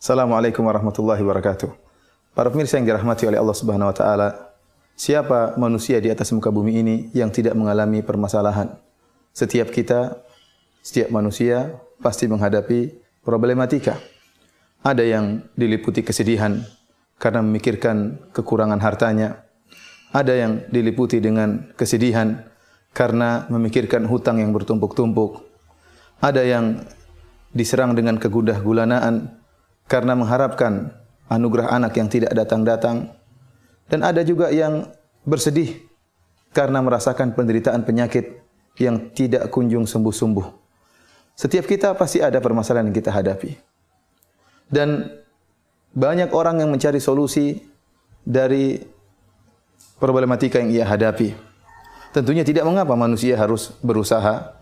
Assalamualaikum warahmatullahi wabarakatuh. Para pemirsa yang dirahmati oleh Allah Subhanahu wa taala, siapa manusia di atas muka bumi ini yang tidak mengalami permasalahan? Setiap kita, setiap manusia pasti menghadapi problematika. Ada yang diliputi kesedihan karena memikirkan kekurangan hartanya. Ada yang diliputi dengan kesedihan karena memikirkan hutang yang bertumpuk-tumpuk. Ada yang diserang dengan kegundah gulanaan karena mengharapkan anugerah anak yang tidak datang-datang. Dan ada juga yang bersedih karena merasakan penderitaan penyakit yang tidak kunjung sembuh-sembuh. Setiap kita pasti ada permasalahan yang kita hadapi. Dan banyak orang yang mencari solusi dari problematika yang ia hadapi. Tentunya tidak mengapa manusia harus berusaha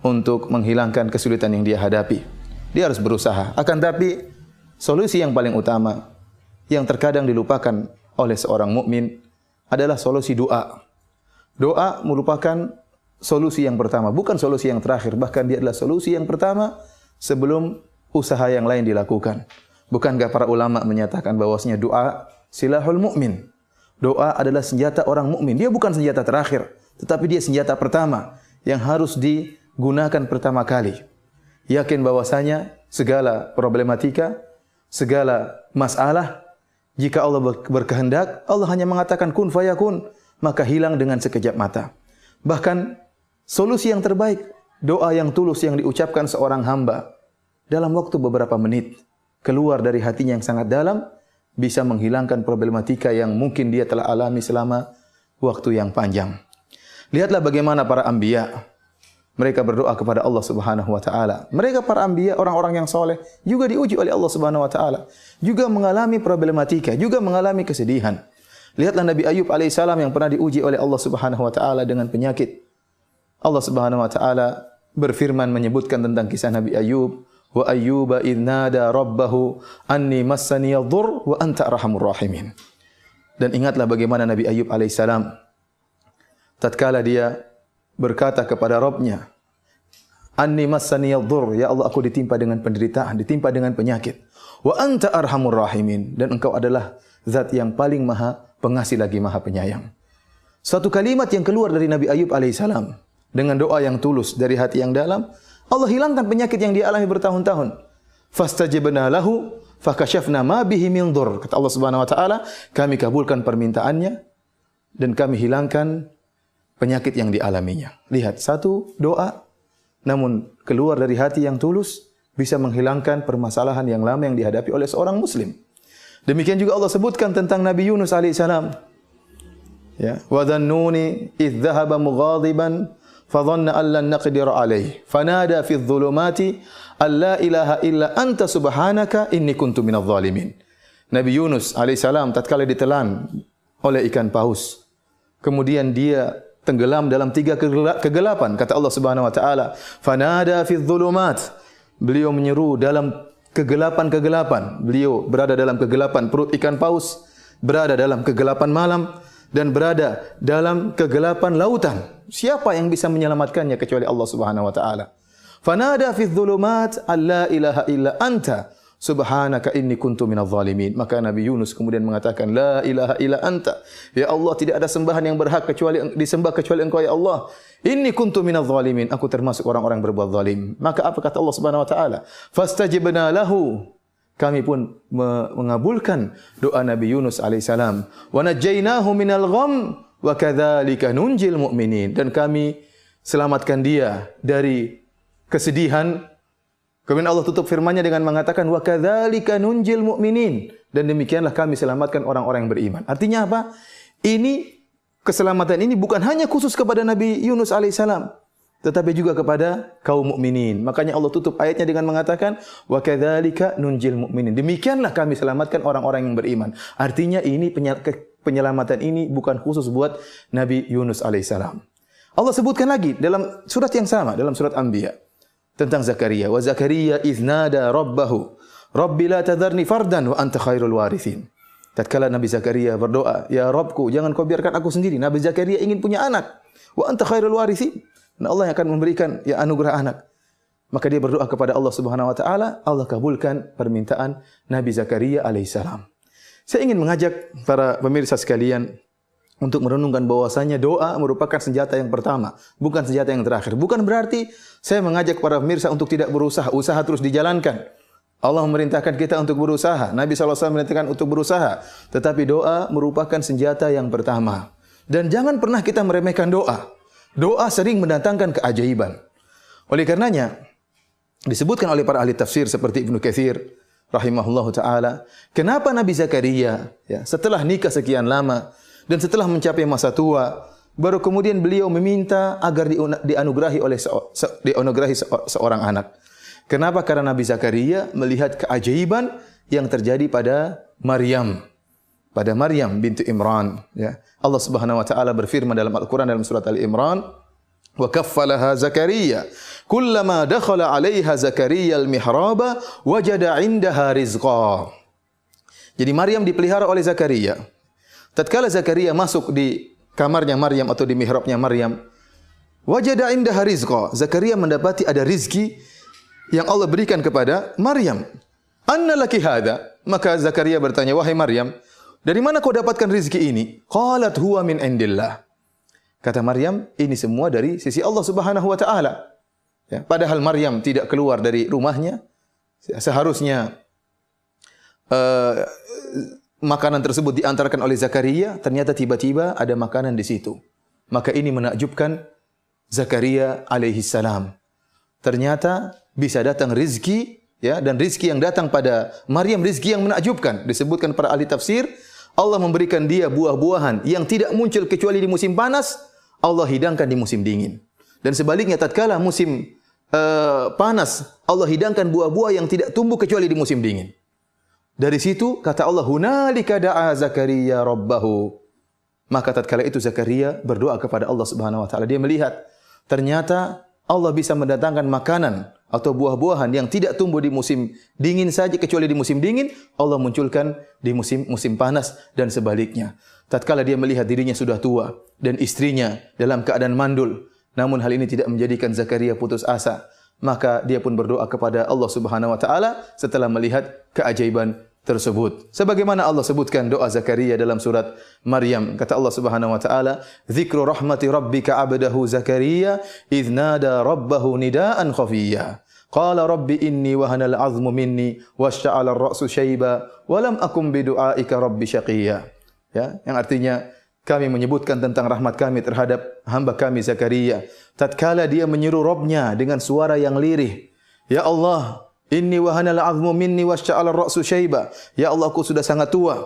untuk menghilangkan kesulitan yang dia hadapi. Dia harus berusaha. Akan tapi solusi yang paling utama yang terkadang dilupakan oleh seorang mukmin adalah solusi doa. Doa merupakan solusi yang pertama, bukan solusi yang terakhir, bahkan dia adalah solusi yang pertama sebelum usaha yang lain dilakukan. Bukankah para ulama menyatakan bahwasanya doa silahul mukmin? Doa adalah senjata orang mukmin. Dia bukan senjata terakhir, tetapi dia senjata pertama yang harus digunakan pertama kali. Yakin bahwasanya segala problematika, segala masalah, jika Allah berkehendak, Allah hanya mengatakan kun fayakun, maka hilang dengan sekejap mata. Bahkan solusi yang terbaik, doa yang tulus yang diucapkan seorang hamba dalam waktu beberapa menit, keluar dari hatinya yang sangat dalam, bisa menghilangkan problematika yang mungkin dia telah alami selama waktu yang panjang. Lihatlah bagaimana para anbiya, mereka berdoa kepada Allah Subhanahu wa taala. Mereka para anbiya, orang-orang yang soleh, juga diuji oleh Allah Subhanahu wa taala, juga mengalami problematika, juga mengalami kesedihan. Lihatlah Nabi Ayub alaihissalam yang pernah diuji oleh Allah Subhanahu wa taala dengan penyakit. Allah Subhanahu wa taala berfirman menyebutkan tentang kisah Nabi Ayub, wa ayyuba idh nada rabbahu anni massani yadhur wa anta arhamur rahimin. Dan ingatlah bagaimana Nabi Ayub alaihissalam tatkala dia berkata kepada Rabbnya, anni massani yadhur, ya Allah aku ditimpa dengan penderitaan, ditimpa dengan penyakit. Wa anta arhamur rahimin, dan engkau adalah zat yang paling maha pengasih lagi maha penyayang. Satu kalimat yang keluar dari Nabi Ayub alaihissalam dengan doa yang tulus dari hati yang dalam, Allah hilangkan penyakit yang dia alami bertahun-tahun. Fastajabna lahu fakashafna ma bihi min dhur. Kata Allah Subhanahu wa taala, kami kabulkan permintaannya dan kami hilangkan penyakit yang dialaminya. Lihat, satu doa namun keluar dari hati yang tulus bisa menghilangkan permasalahan yang lama yang dihadapi oleh seorang muslim. Demikian juga Allah sebutkan tentang Nabi Yunus alaihissalam. Ya, wa dhannuni idh dhahaba mughadiban fadhanna an lan naqdir alayhi fanada fi dhulumati alla ilaha illa anta subhanaka inni kuntu minadh dhalimin. Nabi Yunus alaihissalam tatkala ditelan oleh ikan paus, kemudian dia tenggelam dalam 3 kegelapan. Kata Allah Subhanahu wa taala, fanada fi dhulumat. Beliau menyeru dalam kegelapan-kegelapan. Beliau berada dalam kegelapan perut ikan paus, berada dalam kegelapan malam, dan berada dalam kegelapan lautan. Siapa yang bisa menyelamatkannya kecuali Allah Subhanahu wa taala? Fanada fi dhulumat alla ilaha illa anta subhanaka inni kuntu minadh dhalimin. Maka Nabi Yunus kemudian mengatakan, la ilaha illa anta. Ya Allah, tidak ada sembahan yang berhak kecuali disembah kecuali Engkau ya Allah. Inni kuntu minadh dhalimin. Aku termasuk orang-orang berbuat zalim. Maka apa kata Allah Subhanahu wa taala? Fastajibna lahu. Kami pun mengabulkan doa Nabi Yunus alaihissalam. Wa najjaynahu minal gham wa kadzalika nunjil mu'minin. Dan kami selamatkan dia dari kesedihan. Kemudian Allah tutup firman-Nya dengan mengatakan wa kadzalika nunjil mu'minin, dan demikianlah kami selamatkan orang-orang yang beriman. Artinya apa? Ini keselamatan ini bukan hanya khusus kepada Nabi Yunus alaihissalam, tetapi juga kepada kaum mukminin. Makanya Allah tutup ayatnya dengan mengatakan wa kadzalika nunjil mu'minin. Demikianlah kami selamatkan orang-orang yang beriman. Artinya ini penyelamatan ini bukan khusus buat Nabi Yunus alaihissalam. Allah sebutkan lagi dalam surat yang sama, dalam surat Anbiya, tentang Zakaria. Wa Zakaria idh nada rabbahu rabbi la tadharni fardan wa anta khairul warithin. Tatkala Nabi Zakaria berdoa, ya Rabbku, jangan kau biarkan aku sendiri. Nabi Zakaria ingin punya anak. Wa anta khairul warithin. Dan Allah yang akan memberikan ya anugerah anak. Maka dia berdoa kepada Allah Subhanahu wa taala, Allah kabulkan permintaan Nabi Zakaria alaihissalam. Saya ingin mengajak para pemirsa sekalian untuk merenungkan bahwasanya doa merupakan senjata yang pertama, bukan senjata yang terakhir. Bukan berarti saya mengajak para pemirsa untuk tidak berusaha, usaha terus dijalankan. Allah memerintahkan kita untuk berusaha, Nabi SAW memerintahkan untuk berusaha, tetapi doa merupakan senjata yang pertama. Dan jangan pernah kita meremehkan doa. Doa sering mendatangkan keajaiban. Oleh karenanya, disebutkan oleh para ahli tafsir seperti Ibnu Katsir rahimahullahu taala, kenapa Nabi Zakaria setelah nikah sekian lama dan setelah mencapai masa tua, baru kemudian beliau meminta agar dianugerahi seorang anak. Kenapa? Karena Nabi Zakaria melihat keajaiban yang terjadi pada Maryam. Pada Maryam bintu Imran. Allah Subhanahu wa taala berfirman dalam Al-Quran dalam surat Al-Imran, wa kaffalaha Zakaria kullama dakhala 'alaiha Zakaria al-mihraba wajada 'indaha rizqa. Jadi Maryam dipelihara oleh Zakaria. Tatkala Zakaria masuk di kamarnya Maryam atau di mihrabnya Maryam, wajada 'indaha rizqa. Zakaria mendapati ada rizki yang Allah berikan kepada Maryam. Anna laki hadha? Maka Zakaria bertanya, wahai Maryam, dari mana kau dapatkan rizki ini? Qalat huwa min indillah. Kata Maryam, ini semua dari sisi Allah Subhanahu wa taala. Padahal Maryam tidak keluar dari rumahnya. Seharusnya makanan tersebut diantarkan oleh Zakaria, ternyata tiba-tiba ada makanan di situ. Maka ini menakjubkan Zakaria alaihi salam. Ternyata bisa datang rizki, dan rizki yang datang pada Maryam rizki yang menakjubkan. Disebutkan para ahli tafsir, Allah memberikan dia buah-buahan yang tidak muncul kecuali di musim panas, Allah hidangkan di musim dingin. Dan sebaliknya tatkala musim panas, Allah hidangkan buah-buah yang tidak tumbuh kecuali di musim dingin. Dari situ kata Allah, hunalika da'a Zakaria rabbahu. Maka tatkala itu Zakaria berdoa kepada Allah Subhanahu wa taala. Dia melihat ternyata Allah bisa mendatangkan makanan atau buah-buahan yang tidak tumbuh di musim dingin saja, kecuali di musim dingin Allah munculkan di musim panas, dan sebaliknya. Tatkala dia melihat dirinya sudah tua dan istrinya dalam keadaan mandul, namun hal ini tidak menjadikan Zakaria putus asa, maka dia pun berdoa kepada Allah Subhanahu wa taala setelah melihat keajaiban tersebut. Sebagaimana Allah sebutkan doa Zakaria dalam surat Maryam, kata Allah Subhanahu wa taala, "Dzikru rahmati rabbika 'abdahu Zakaria idz nada rabbahu nidaan khafiyya. Qala rabbi inni wahana al-'azmu minni washta'ala ar-ra'su shayba wa lam akum bi du'aika rabbi syaqiyya." Yang artinya kami menyebutkan tentang rahmat kami terhadap hamba kami Zakaria tatkala dia menyeru Rabbnya dengan suara yang lirih. Ya Allah, inni wahanal 'azmu minni washta'ala ar-ra'su syaiba. Ya Allah, aku sudah sangat tua.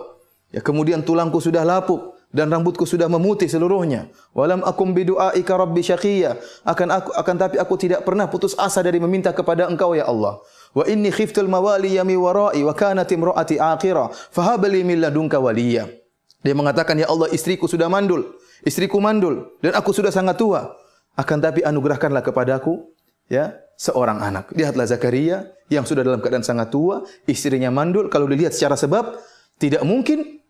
Kemudian tulangku sudah lapuk dan rambutku sudah memutih seluruhnya. Walam akum bidu'aika rabbi syaqiyya. Akan tapi aku tidak pernah putus asa dari meminta kepada Engkau ya Allah. Wa inni khiftul mawali yami wara'i wa kanat imra'ati aqira fahab li min ladunka waliyya. Dia mengatakan, ya Allah, istriku sudah mandul, istriku mandul dan aku sudah sangat tua. Akan tapi anugerahkanlah kepadaku seorang anak. Lihatlah Zakaria yang sudah dalam keadaan sangat tua, istrinya mandul. Kalau dilihat secara sebab, tidak mungkin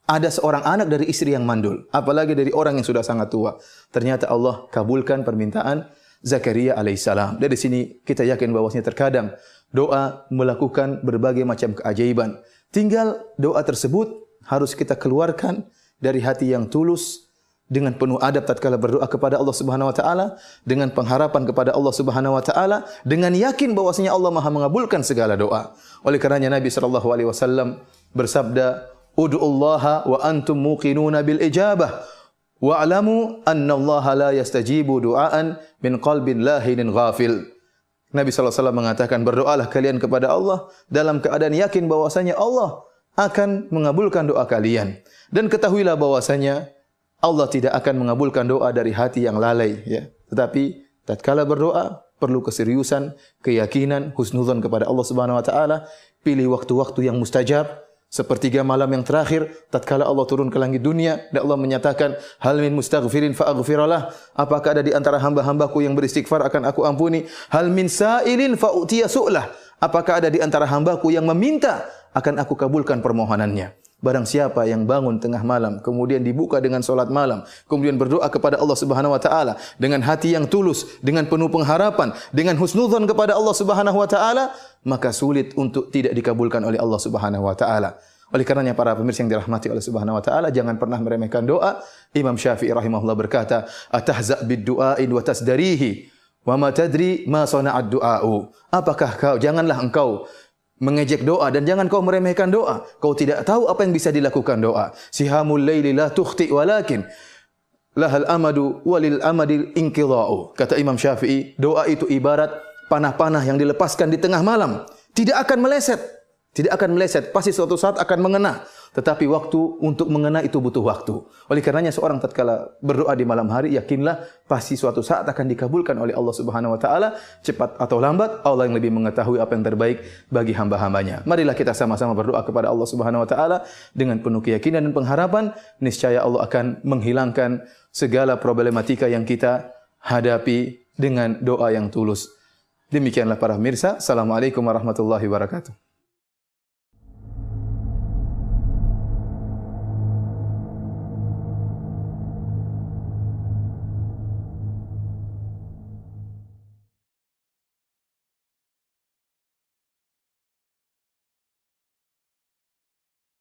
ada seorang anak dari istri yang mandul, apalagi dari orang yang sudah sangat tua. Ternyata Allah kabulkan permintaan Zakaria alaihissalam. Dari sini kita yakin bahwasanya terkadang doa melakukan berbagai macam keajaiban. Tinggal doa tersebut harus kita keluarkan dari hati yang tulus, dengan penuh adab tatkala berdoa kepada Allah Subhanahu wa taala, dengan pengharapan kepada Allah Subhanahu wa taala, dengan yakin bahwasanya Allah Maha mengabulkan segala doa. Oleh karenanya Nabi sallallahu alaihi wasallam bersabda, "Ud'ullaha wa antum muqinuna bil ijabah wa'lamu anna Allah la yastajibu du'aan min qalbin lahinin ghafil." Nabi sallallahu alaihi wasallam mengatakan, berdoalah kalian kepada Allah dalam keadaan yakin bahwasanya Allah akan mengabulkan doa kalian, dan ketahuilah bahwasanya Allah tidak akan mengabulkan doa dari hati yang lalai, Tetapi tatkala berdoa perlu keseriusan, keyakinan, husnudzon kepada Allah Subhanahu wa taala. Pilih waktu-waktu yang mustajab, sepertiga malam yang terakhir tatkala Allah turun ke langit dunia dan Allah menyatakan, hal min mustaghfirin fa aghfiralah. Apakah ada di antara hamba-hambaku yang beristighfar akan aku ampuni? Hal min sa'ilin fa utiya su'lah. Apakah ada di antara hambaku yang meminta akan aku kabulkan permohonannya? Barang siapa yang bangun tengah malam, kemudian dibuka dengan solat malam, kemudian berdoa kepada Allah Subhanahu wa taala dengan hati yang tulus, dengan penuh pengharapan, dengan husnudzon kepada Allah Subhanahu wa taala, maka sulit untuk tidak dikabulkan oleh Allah Subhanahu wa taala. Oleh karenanya para pemirsa yang dirahmati oleh Subhanahu wa taala, jangan pernah meremehkan doa. Imam Syafi'i rahimahullah berkata, "Atahza' bid-du'a'i wa tasdarihi, wa ma tadri ma sana'ad du'a'u." Apakah janganlah engkau mengejek doa dan jangan kau meremehkan doa. Kau tidak tahu apa yang bisa dilakukan doa. Sihamul laili la tukhti walakin lahal amadu walil amadil inqidha'u. Kata Imam Syafi'i, doa itu ibarat panah-panah yang dilepaskan di tengah malam. Tidak akan meleset. Tidak akan meleset. Pasti suatu saat akan mengena. Tetapi waktu untuk mengena itu butuh waktu. Oleh karenanya seorang tatkala berdoa di malam hari, yakinlah pasti suatu saat akan dikabulkan oleh Allah Subhanahu wa taala, cepat atau lambat. Allah yang lebih mengetahui apa yang terbaik bagi hamba-hambanya. Marilah kita sama-sama berdoa kepada Allah Subhanahu wa taala dengan penuh keyakinan dan pengharapan, niscaya Allah akan menghilangkan segala problematika yang kita hadapi dengan doa yang tulus. Demikianlah para pemirsa. Assalamualaikum warahmatullahi wabarakatuh.